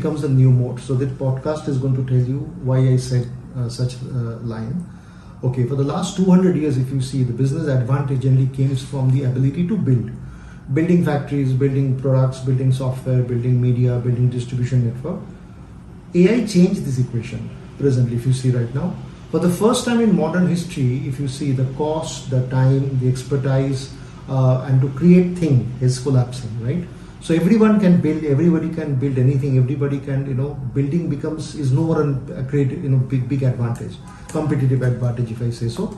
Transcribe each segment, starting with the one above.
becomes a new mode. So that podcast is going to tell you why I said such line. Okay, for the last 200 years, if you see, the business advantage generally comes from the ability to building factories, building products, building software, building media, building distribution network. AI changed this equation presently, if you see right now. For the first time in modern history, if you see, the cost, the time, the expertise, and to create thing is collapsing, right? So everyone can build, everybody can build anything, everybody can, building is no more a great, big advantage, competitive advantage, if I say so.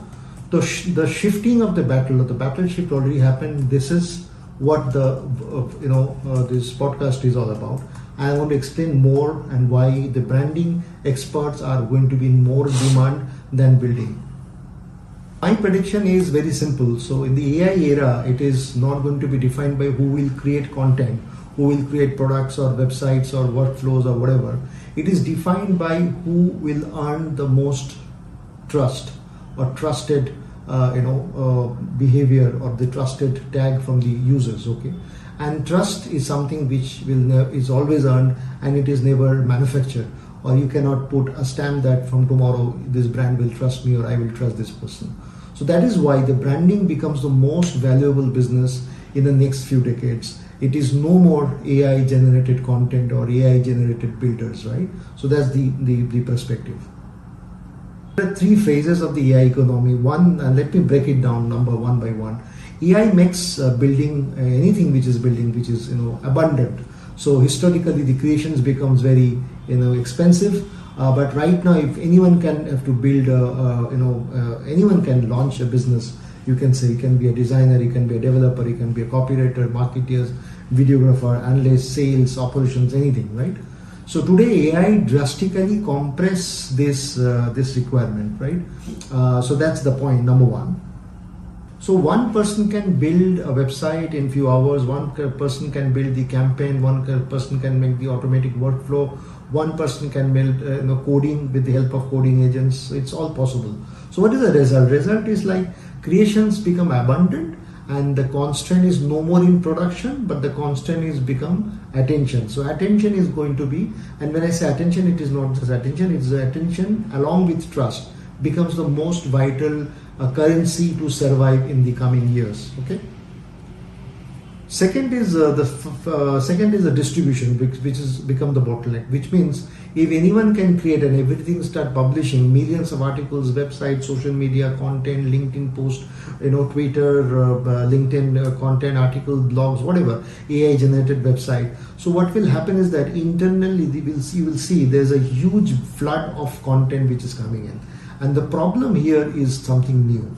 The shifting of the battle, or the battle shift already happened. This is what this podcast is all about. I want to explain more and why the branding experts are going to be in more demand than building. My prediction is very simple. So in the AI era, it is not going to be defined by who will create content, who will create products or websites or workflows or whatever. It is defined by who will earn the most trust or trusted behavior or the trusted tag from the users. Okay, and trust is something which is always earned, and it is never manufactured, or you cannot put a stamp that from tomorrow this brand will trust me or I will trust this person. So that is why the branding becomes the most valuable business in the next few decades. It is no more AI generated content or AI generated builders, right? So that's the perspective. There are three phases of the AI economy. One, let me break it down number one by one. AI makes building anything which is abundant. So historically the creations becomes very expensive. But right now, if anyone can have to build, anyone can launch a business. You can say, you can be a designer, you can be a developer, you can be a copywriter, marketeers, videographer, analyst, sales, operations, anything, right? So today AI drastically compress this requirement, right? So that's the point number one. So one person can build a website in few hours, one person can build the campaign, one person can make the automatic workflow, one person can build coding with the help of coding agents. It's all possible. So what is the result? Result is like creations become abundant, and the constraint is no more in production, but the constraint is become attention. So attention is going to be, and when I say attention, it is not just attention, it's the attention along with trust becomes the most vital currency to survive in the coming years. Okay. Second is the distribution, which has become the bottleneck. Which means if anyone can create and everything start publishing millions of articles, websites, social media content, LinkedIn post, Twitter, LinkedIn content, article, blogs, whatever, AI generated website. So what will happen is that internally you will see there's a huge flood of content which is coming in, and the problem here is something new.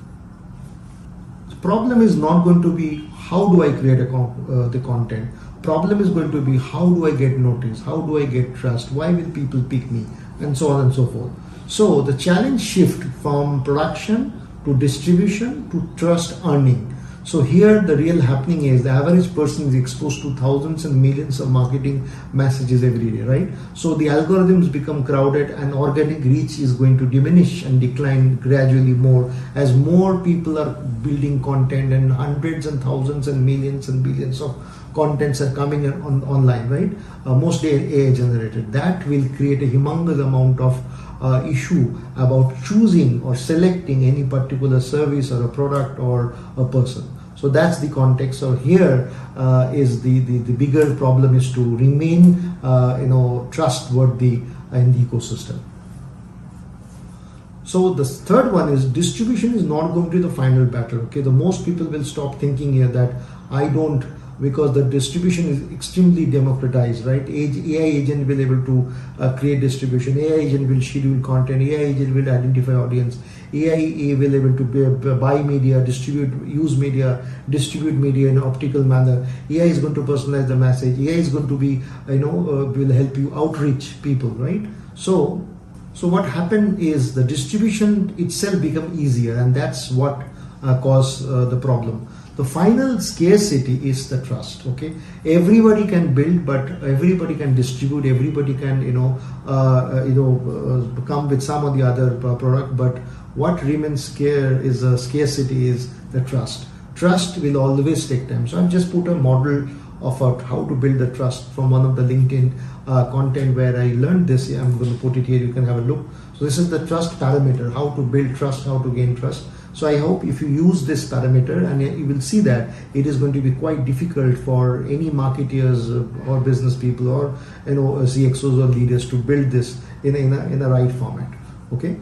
The problem is not going to be how do I create the content. Problem is going to be how do I get noticed, how do I get trust, why will people pick me, and so on and so forth. So the challenge shift from production to distribution to trust earning. So here the real happening is the average person is exposed to thousands and millions of marketing messages every day, right? So the algorithms become crowded and organic reach is going to diminish and decline gradually more as more people are building content, and hundreds and thousands and millions and billions of contents are coming online, right? Mostly AI generated. That will create a humongous amount of issue about choosing or selecting any particular service or a product or a person. So that's the context. So here is the bigger problem is to remain trustworthy in the ecosystem. So the third one is distribution is not going to be the final battle. Okay, the most people will stop thinking here that I don't, because the distribution is extremely democratized, right? AI agent will able to create distribution. AI agent will schedule content. AI agent will identify audience. AI will able to buy media, use media, distribute media in an optical manner. AI is going to personalize the message. AI is going to be, will help you outreach people, right? So what happened is the distribution itself become easier, and that's what caused the problem. The final scarcity is the trust. Okay, everybody can build, but everybody can distribute. Everybody can come with some or the other product. But what remains scarcity is the trust. Trust will always take time. So I've just put a model of how to build the trust from one of the LinkedIn content where I learned this. I'm going to put it here, you can have a look. So this is the trust parameter, how to build trust, how to gain trust. So I hope if you use this parameter, and you will see that it is going to be quite difficult for any marketeers or business people or CXOs or leaders to build this in a right format. Okay.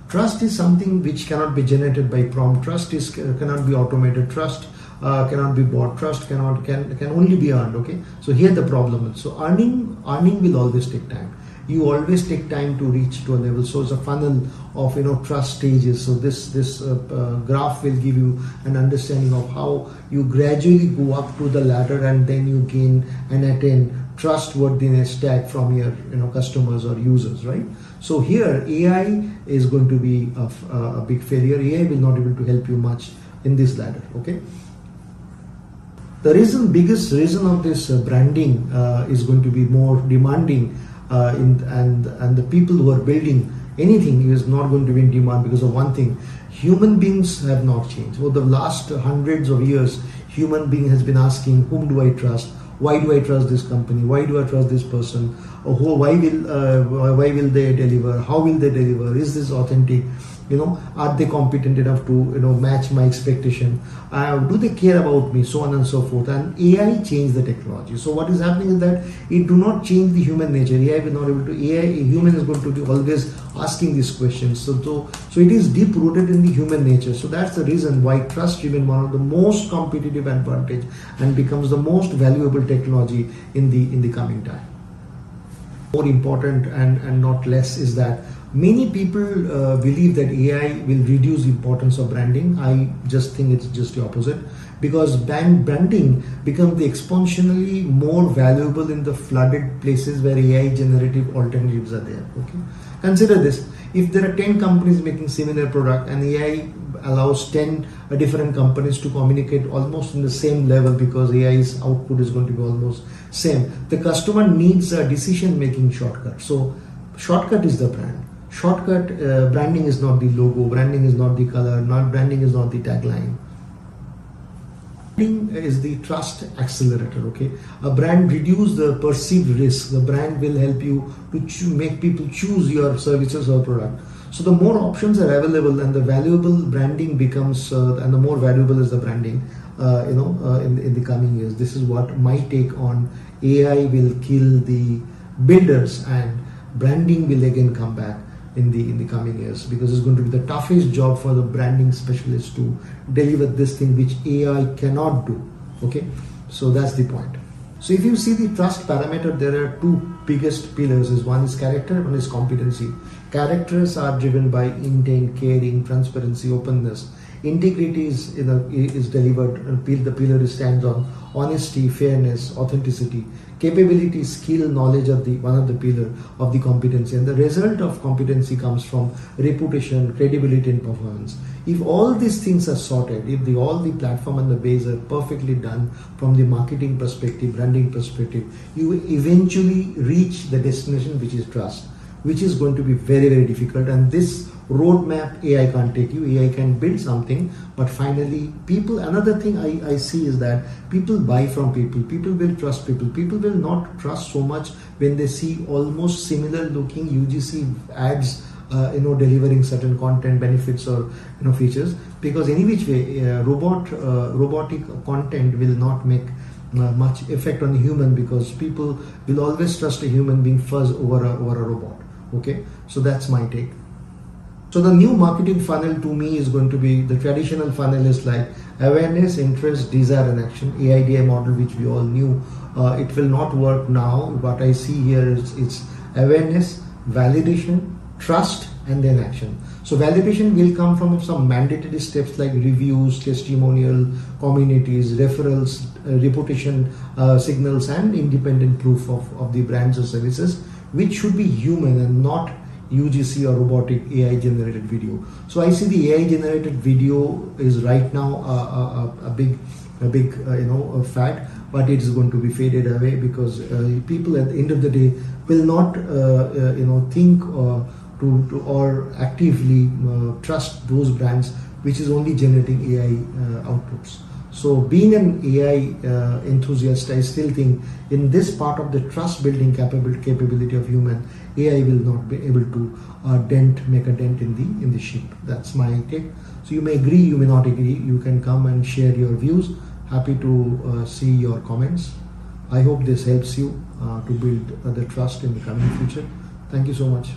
Trust is something which cannot be generated by prompt. Trust cannot be automated. Trust cannot be bought. Trust can only be earned. Okay. So here the problem is. So earning will always take time. You always take time to reach to a level. So it's a funnel of trust stages. So this graph will give you an understanding of how you gradually go up to the ladder, and then you gain and attain trustworthiness tag from your customers or users, right? So here AI is going to be a big failure. AI will not be able to help you much in this ladder. Okay. The biggest reason of this branding is going to be more demanding. And the people who are building anything is not going to be in demand because of one thing: human beings have not changed. For the last hundreds of years, human being has been asking, whom do I trust? Why do I trust this company? Why do I trust this person? Or why will they deliver? How will they deliver? Is this authentic? Are they competent enough to match my expectation? Do they care about me? So on and so forth. And AI changed the technology. So what is happening is that it do not change the human nature. AI will not able to. Human is going to be always asking these questions. So it is deep rooted in the human nature. So that's the reason why trust remains one of the most competitive advantage and becomes the most valuable technology in the coming time. More important and not less is that many people believe that AI will reduce the importance of branding. I just think it's just the opposite, because branding becomes exponentially more valuable in the flooded places where AI generative alternatives are there. Okay, consider this: if there are 10 companies making similar product and AI allows 10 different companies to communicate almost in the same level, because AI's output is going to be almost same, the customer needs a decision making shortcut. So shortcut is the brand. Shortcut branding is not the logo, branding is not the color, branding is not the tagline. Branding is the trust accelerator. Okay, a brand reduces the perceived risk. The brand will help you to make people choose your services or product. So the more options are available, and the valuable branding becomes, and the more valuable is the branding, in the coming years. This is what my take on AI will kill the builders, and branding will again come back in the coming years, because it's going to be the toughest job for the branding specialist to deliver this thing which AI cannot do. Okay, so that's the point. So if you see the trust parameter, there are two biggest pillars. One is character, one is competency. Characters are driven by intent, caring, transparency, openness. Integrity is delivered, and the pillar stands on honesty, fairness, authenticity. Capability, skill, knowledge are one of the pillar of the competency, and the result of competency comes from reputation, credibility, and performance. If all these things are sorted, if all the platform and the base are perfectly done from the marketing perspective, branding perspective, you eventually reach the destination, which is trust, which is going to be very, very difficult. And this roadmap AI can't take you. AI can build something, but finally another thing I see is that people buy from people. People will trust people. People will not trust so much when they see almost similar looking UGC ads, delivering certain content, benefits, or features, because any which way robotic content will not make much effect on the human, because people will always trust a human being first over a robot. Okay, so that's my take. So the new marketing funnel to me is going to be, the traditional funnel is like awareness, interest, desire, and action. AIDI model, which we all knew, it will not work now. What I see here is it's awareness, validation, trust, and then action. So validation will come from some mandatory steps like reviews, testimonial, communities, referrals, reputation signals, and independent proof of the brands or services, which should be human and not UGC or robotic AI generated video. So I see the AI generated video is right now a big fad, but it is going to be faded away, because people at the end of the day will not think or actively trust those brands which is only generating AI outputs. So being an AI enthusiast, I still think in this part of the trust building capability of human, AI will not be able to make a dent in the ship. That's my take. So you may agree, you may not agree. You can come and share your views. Happy to see your comments. I hope this helps you to build the trust in the coming future. Thank you so much.